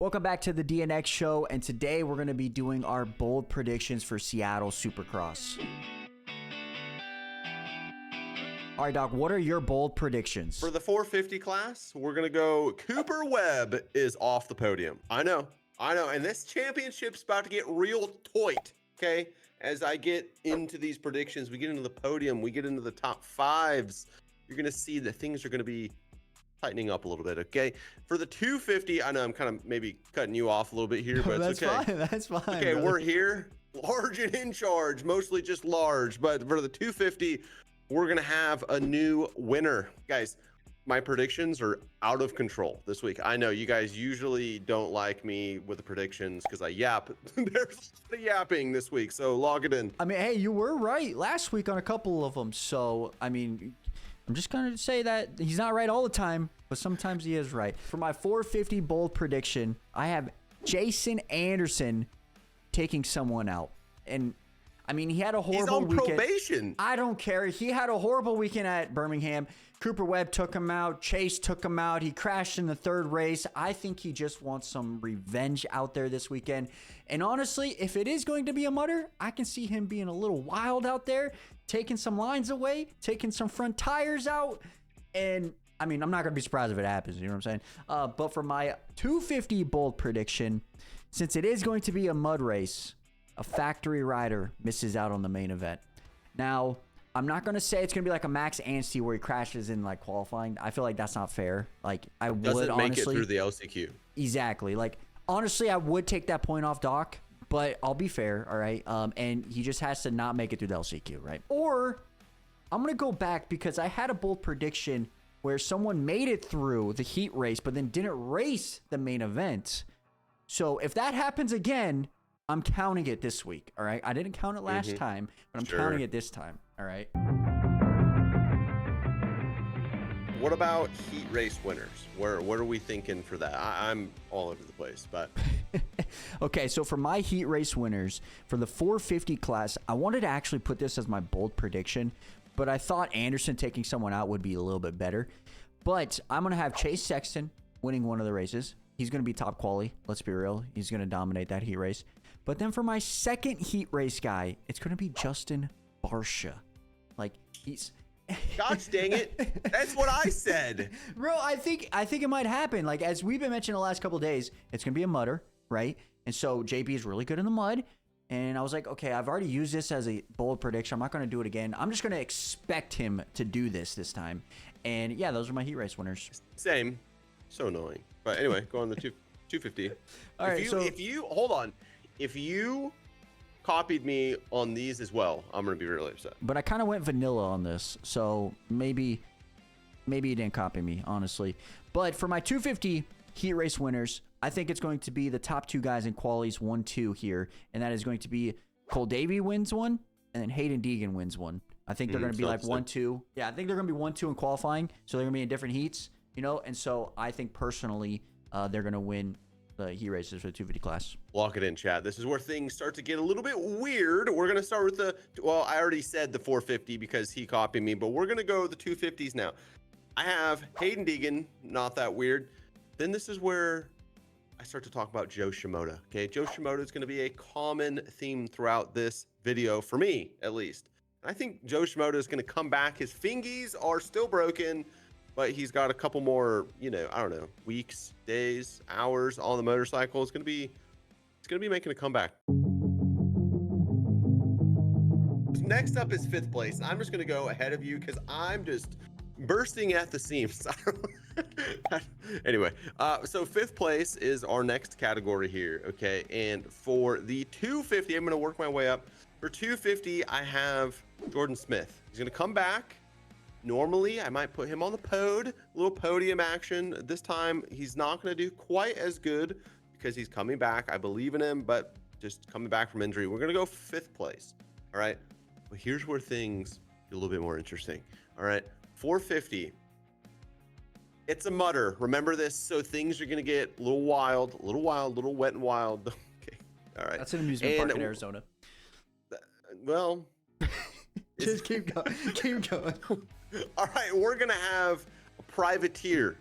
Welcome back to the DNX show, and today we're going to be doing our bold predictions for Seattle Supercross. All right, Doc, what are your bold predictions? For the 450 class, we're going to go Cooper Webb is off the podium. I know. And this championship's about to get real tight, okay? As I get into these predictions, we get into the podium, we get into the top fives, you're going to see that things are going to be tightening up a little bit, okay? For the 250, I know I'm kind of maybe cutting you off a little bit here, but it's okay. That's fine. Okay, brother. We're here, large and in charge, mostly just large. But for the 250, we're going to have a new winner. Guys, my predictions are out of control this week. I know you guys usually don't like me with the predictions because I yap. There's a lot of yapping this week, so log it in. I mean, hey, you were right last week on a couple of them. So, I mean, I'm just going to say that he's not right all the time, but sometimes he is right. For my 450 bold prediction, I have Jason Anderson taking someone out. And I mean, he had a horrible weekend. He's on probation. I don't care. He had a horrible weekend at Birmingham. Cooper Webb took him out. Chase took him out. He crashed in the third race. I think he just wants some revenge out there this weekend. And honestly, if it is going to be a mutter, I can see him being a little wild out there, taking some lines away, taking some front tires out. And I mean, I'm not going to be surprised if it happens. You know what I'm saying? But for my 250 bold prediction, since it is going to be a mud race, a factory rider misses out on the main event. Now, I'm not going to say it's going to be like a Max Anstey where he crashes in like qualifying. I feel like that's not fair. Like I would honestly make it through the LCQ. Exactly. Like honestly, I would take that point off Doc, but I'll be fair, all right? And he just has to not make it through the LCQ, right? Or I'm going to go back because I had a bold prediction where someone made it through the heat race but then didn't race the main event. So if that happens again, I'm counting it this week, all right? I didn't count it last time, but I'm counting it this time, all right? What about heat race winners? What are we thinking for that? I'm all over the place, but... Okay, so for my heat race winners, for the 450 class, I wanted to actually put this as my bold prediction, but I thought Anderson taking someone out would be a little bit better. But I'm going to have Chase Sexton winning one of the races. He's going to be top quality, let's be real. He's going to dominate that heat race. But then for my second heat race guy, it's going to be Justin Barcia. Like, he's... Gosh dang it. That's what I said. Bro, I think it might happen. Like, as we've been mentioning the last couple of days, it's going to be a mudder, right? And so JB is really good in the mud. And I was like, okay, I've already used this as a bold prediction. I'm not going to do it again. I'm just going to expect him to do this time. And yeah, those are my heat race winners. Same. So annoying. But anyway, go on the 250. All right, if you hold on. If you copied me on these as well, I'm going to be really upset. But I kind of went vanilla on this, so maybe you didn't copy me, honestly. But for my 250 heat race winners, I think it's going to be the top two guys in qualies 1-2 here, and that is going to be Cole Davey wins one, and then Hayden Deegan wins one. I think they're going to be like 1-2. Yeah, I think they're going to be 1-2 in qualifying, so they're going to be in different heats, you know. And so I think personally, they're going to win the heat races for the 250 class. Lock it in, chat. This is where things start to get a little bit weird. We're going to start with well, I already said the 450 because he copied me, but we're going to go the 250s now. I have Hayden Deegan, not that weird. Then this is where I start to talk about Joe Shimoda. Okay, Joe Shimoda is going to be a common theme throughout this video, for me at least. I think Joe Shimoda is going to come back. His fingies are still broken, but he's got a couple more, you know, I don't know, weeks, days, hours on the motorcycle. It's going to be making a comeback. Next up is 5th place. I'm just going to go ahead of you because I'm just bursting at the seams. Anyway, so 5th place is our next category here, okay? And for the 250, I'm going to work my way up. For 250, I have Jordan Smith. He's going to come back. Normally, I might put him on the pod, little podium action. This time, he's not going to do quite as good because he's coming back. I believe in him, but just coming back from injury. We're going to go 5th place, all right? But here's where things get a little bit more interesting, all right? 450, it's a mutter. Remember this, so things are going to get a little wild, a little wet and wild. Okay, all right. That's an amusement park in Arizona. Well... Just keep going. Keep going. All right, we're going to have a privateer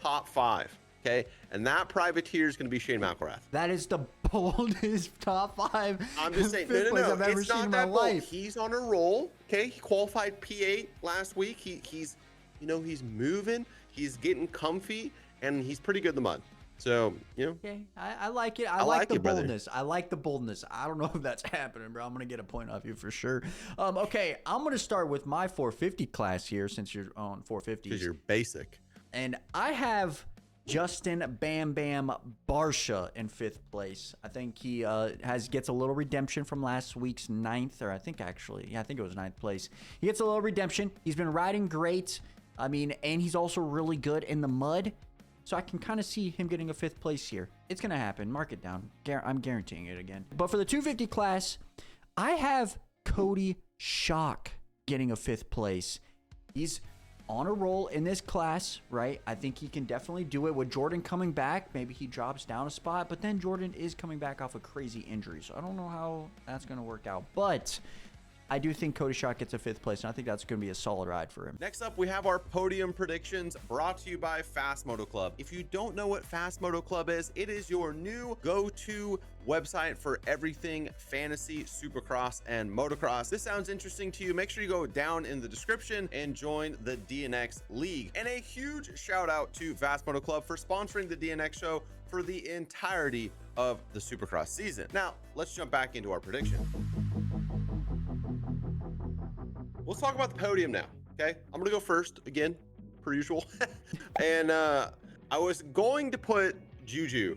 top 5. Okay, and that privateer is going to be Shane McElrath. That is the boldest top 5. I'm just saying, no, I've ever it's seen not in my that bold. life. He's on a roll. Okay, he qualified P8 last week. He's, you know, he's moving. He's getting comfy, and he's pretty good in the mud. So, you know. Okay, I like it. I like the boldness. I like the boldness. I don't know if that's happening, bro. I'm going to get a point off you for sure. Okay, I'm going to start with my 450 class here since you're on 450s. Because you're basic. And I have Justin Bam Bam Barsha in 5th place. I think he gets a little redemption from last week's 9th, or I think it was 9th place. He gets a little redemption. He's been riding great. I mean, and he's also really good in the mud. So I can kind of see him getting a 5th place here. It's going to happen. Mark it down. I'm guaranteeing it again. But for the 250 class, I have Cody Schock getting a 5th place. He's on a roll in this class, right? I think he can definitely do it with Jordan coming back. Maybe he drops down a spot, but then Jordan is coming back off a crazy injury. So I don't know how that's going to work out, but I do think Cody Schock gets a 5th place, and I think that's going to be a solid ride for him. Next up, we have our podium predictions brought to you by FastMoto Club. If you don't know what FastMoto Club is, it is your new go-to website for everything fantasy, supercross, and motocross. This sounds interesting to you. Make sure you go down in the description and join the DNX League. And a huge shout out to FastMoto Club for sponsoring the DNX show for the entirety of the supercross season. Now, let's jump back into our prediction. Let's talk about the podium now, okay? I'm gonna go first again, per usual. And I was going to put Juju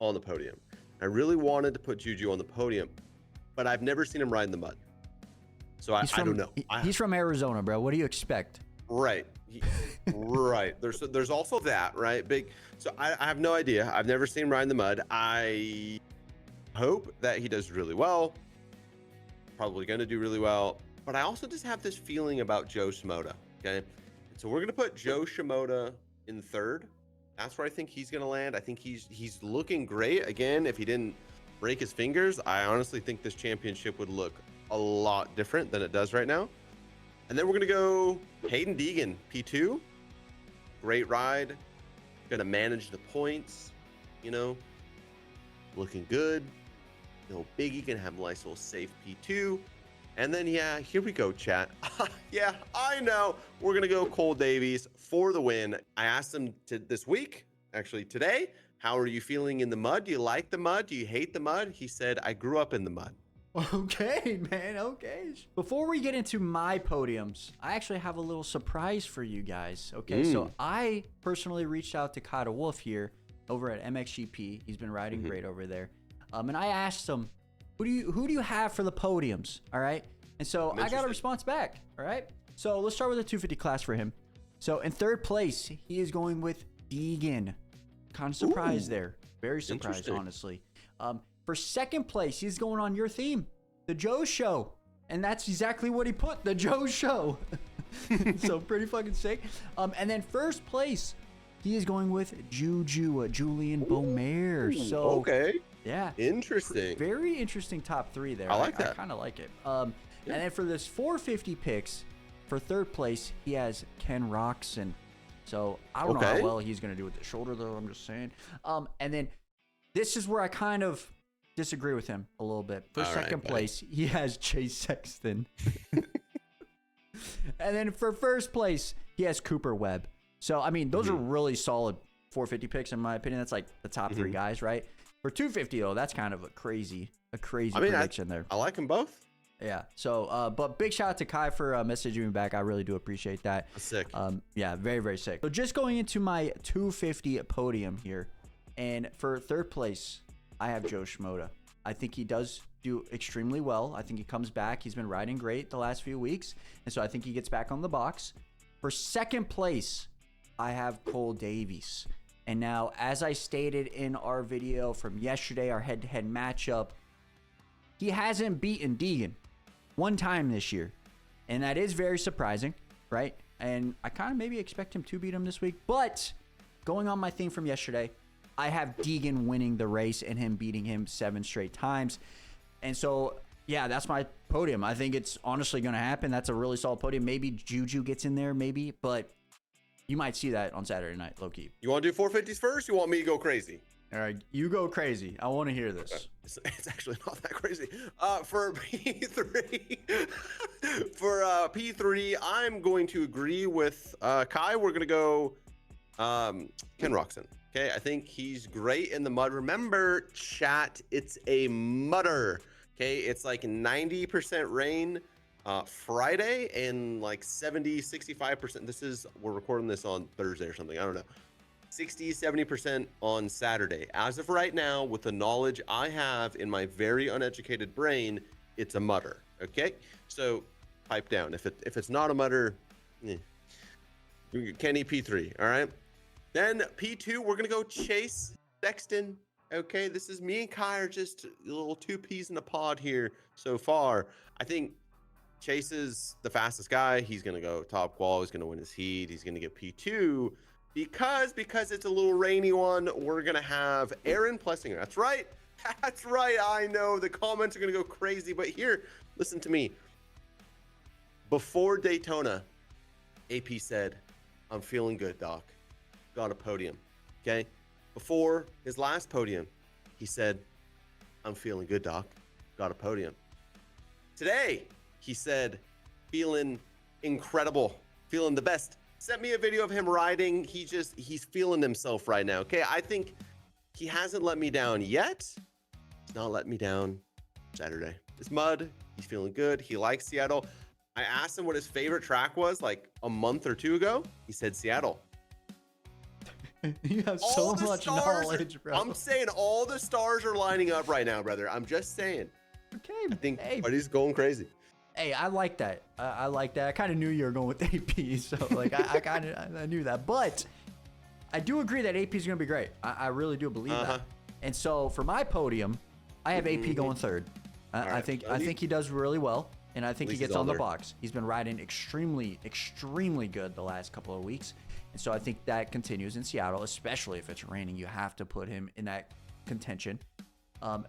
on the podium. I really wanted to put Juju on the podium, but I've never seen him ride in the mud. So I don't know. He's from Arizona, bro. What do you expect? Right. Right. There's also that, right? So I have no idea. I've never seen him ride in the mud. I hope that he does really well. Probably going to do really well. But I also just have this feeling about Joe Shimoda, okay? So we're going to put Joe Shimoda in 3rd. That's where I think he's going to land. I think he's looking great. Again, if he didn't break his fingers, I honestly think this championship would look a lot different than it does right now. And then we're going to go Hayden Deegan, P2. Great ride. Going to manage the points, you know, looking good. No biggie, going to have a nice little safe P2. And then, yeah, here we go, chat. Yeah, I know. We're going to go Cole Davies for the win. I asked him this week, actually today, how are you feeling in the mud? Do you like the mud? Do you hate the mud? He said, I grew up in the mud. Okay, man. Okay. Before we get into my podiums, I actually have a little surprise for you guys. Okay, so I personally reached out to Kyle Wolf here over at MXGP. He's been riding great over there. And I asked him, who do you have for the podiums? All right. And so I got a response back. All right. So let's start with the 250 class for him. So in 3rd place, he is going with Deegan. Kind of surprised there. Very surprised, honestly. For 2nd place, he's going on your theme, the Joe Show. And that's exactly what he put, the Joe Show. So pretty fucking sick. And then 1st place, he is going with Juju, Julian Beaumer. So okay. Yeah. Interesting. Very interesting top 3 there. I like that. I kind of like it. And then for this 450 picks, for 3rd place, he has Ken Roxon. So I don't know how well he's going to do with the shoulder, though. I'm just saying. And then this is where I kind of disagree with him a little bit. For 2nd place, he has Chase Sexton. And then for 1st place, he has Cooper Webb. So, I mean, those are really solid 450 picks, in my opinion. That's like the top 3 guys, right? For 250, though, that's kind of a crazy prediction there. I like them both. Yeah. So, but big shout out to Kai for messaging me back. I really do appreciate that. That's sick. Yeah, very, very sick. So just going into my 250 podium here, and for 3rd place, I have Joe Shimoda. I think he does do extremely well. I think he comes back. He's been riding great the last few weeks, and so I think he gets back on the box. For 2nd place, I have Cole Davies. And now, as I stated in our video from yesterday, our head-to-head matchup, he hasn't beaten Deegan one time this year. And that is very surprising, right? And I kind of maybe expect him to beat him this week. But going on my theme from yesterday, I have Deegan winning the race and him beating him 7 straight times. And so, yeah, that's my podium. I think it's honestly going to happen. That's a really solid podium. Maybe Juju gets in there, maybe. But You might see that on Saturday night, low key. You want to do 450s first? You want me to go crazy? All right, you go crazy. I want to hear this. It's actually not that crazy. For P3, for P3, I'm going to agree with Kai. We're gonna go Ken Roxon. Okay, I think he's great in the mud. Remember, chat, it's a mudder. Okay, it's like 90% rain Friday and like 65%. We're recording this on Thursday or something. I don't know. 70% on Saturday. As of right now, with the knowledge I have in my very uneducated brain, it's a mutter. Okay, so pipe down. If it's not a mutter, Kenny P3. All right. Then P2, we're gonna go Chase Sexton. Okay, this is me and Kai are just little two peas in a pod here so far. I think Chase is the fastest guy. He's gonna go top qual. He's gonna win his heat. He's gonna get P2. Because it's a little rainy one, we're gonna have Aaron Plessinger. That's right. That's right. I know the comments are gonna go crazy, but here, listen to me. Before Daytona, AP said, "I'm feeling good, Doc. Got a podium." Okay. Before his last podium, he said, "I'm feeling good, Doc. Got a podium." Today, he said, "Feeling incredible. Feeling the best." Sent me a video of him riding. He's feeling himself right now. Okay, I think he hasn't let me down yet. He's not letting me down Saturday. It's mud. He's feeling good. He likes Seattle. I asked him what his favorite track was like a month or two ago. He said Seattle. You have so much knowledge, bro. I'm saying all the stars are lining up right now, brother. I'm just saying. Okay, I think everybody's going crazy. Hey, I like that. I like that. I kind of knew you were going with AP, so like I knew that. But I do agree that AP is going to be great. I really do believe that. And so for my podium, I have AP going third. I think he does really well, and I think he gets on the box. He's been riding extremely good the last couple of weeks, and so I think that continues in Seattle, especially if it's raining. You have to put him in that contention.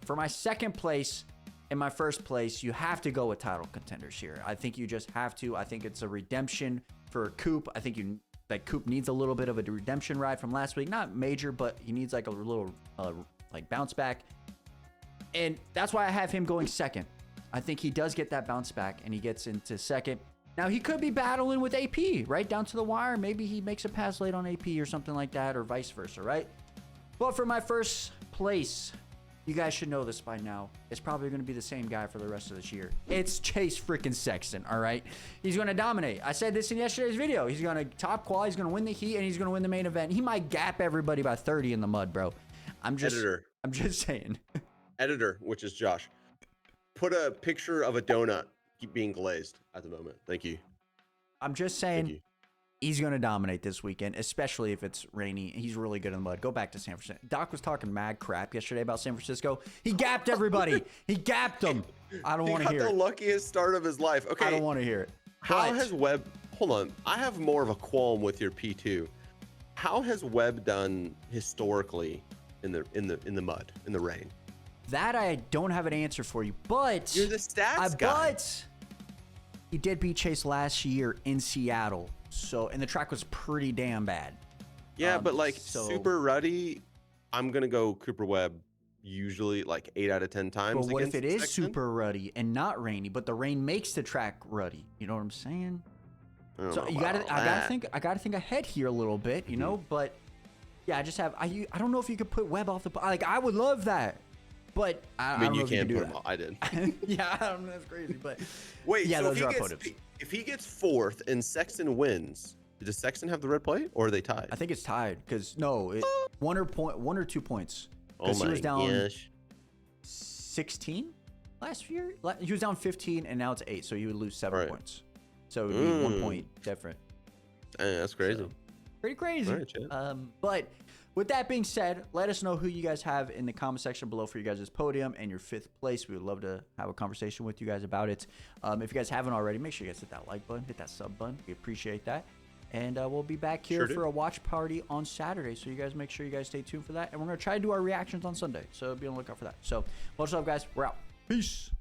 For my second place. In my first place, you have to go with title contenders here. I think you just have to. I think it's a redemption for Coop. I think Coop needs a little bit of a redemption ride from last week. Not major, but he needs like a little like bounce back. And that's why I have him going second. I think he does get that bounce back and he gets into second. Now he could be battling with AP right down to the wire. Maybe he makes a pass late on AP or something like that, or vice versa, right? But for my first place, you guys should know this by now. It's probably going to be the same guy for the rest of this year. It's Chase freaking Sexton, all right? He's going to dominate. I said this in yesterday's video. He's going to top qual. He's going to win the heat, and he's going to win the main event. He might gap everybody by 30 in the mud, bro. I'm just saying. Editor, which is Josh, put a picture of a donut being glazed at the moment. Thank you. I'm just saying. He's going to dominate this weekend, especially if it's rainy. He's really good in the mud. Go back to San Francisco. Doc was talking mad crap yesterday about San Francisco. He gapped everybody. He gapped them. I don't want to hear it. He got the luckiest start of his life. Okay. I don't want to hear it. How has Webb... Hold on. I have more of a qualm with your P2. How has Webb done historically in the mud, in the rain? That I don't have an answer for you, but... You're the stats guy. But he did beat Chase last year in Seattle. So, and the track was pretty damn bad. Yeah, but like super ruddy, I'm going to go Cooper Webb usually like 8 out of 10 times. But what if it is super ruddy and not rainy, but the rain makes the track ruddy? You know what I'm saying? So I gotta think ahead here a little bit, you know, but yeah, I don't know if you could put Webb off the, like, I would love that. But I mean, you can't put him on. I did. Yeah, I don't know, that's crazy. But wait, yeah, so those are our podiums. If he gets fourth and Sexton wins, does Sexton have the red plate or are they tied? I think it's tied because one or 2 points. Oh my he was down gosh. 16 last year. He was down 15 and now it's 8, so he would lose 7 points. So it would be 1 point different. That's crazy. So, pretty crazy. Right, but with that being said, let us know who you guys have in the comment section below for you guys' podium and your 5th place. We would love to have a conversation with you guys about it. If you guys haven't already, make sure you guys hit that like button, hit that sub button. We appreciate that. And we'll be back here for a watch party on Saturday. So you guys make sure you guys stay tuned for that. And we're going to try to do our reactions on Sunday. So be on the lookout for that. So much love, guys. We're out. Peace.